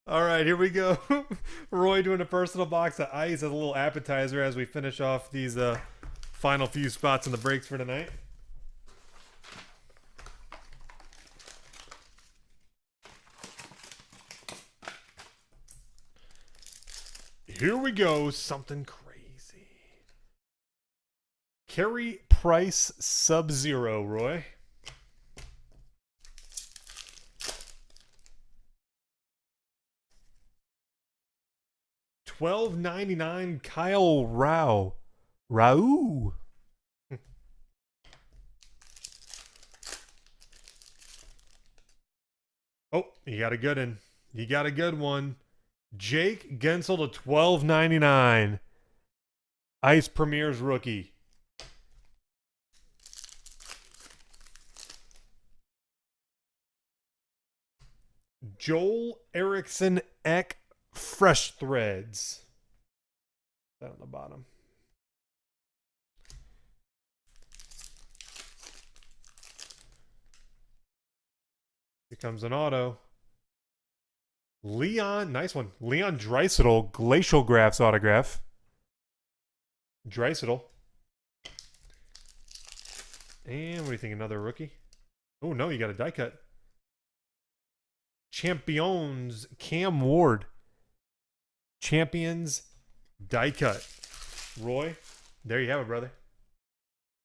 All right, here we go. Roy doing a personal box of ice as a little appetizer as we finish off these final few spots in the breaks for tonight. Here we go. Something crazy. Carey Price Sub-Zero, Roy. $12.99 Kyle Rao. Rau. Oh, you got a good one. You got a good one. Jake Gensel to $12.99. Ice Premier's rookie. Joel Erickson Eck Fresh Threads. That on the bottom. Here comes an auto. Leon, nice one. Leon Draisaitl, Glacial Graphs autograph. Draisaitl. And what do you think? Another rookie? Oh, no, you got a die cut. Champions, Cam Ward. Champions, die cut. Roy, there you have it, brother.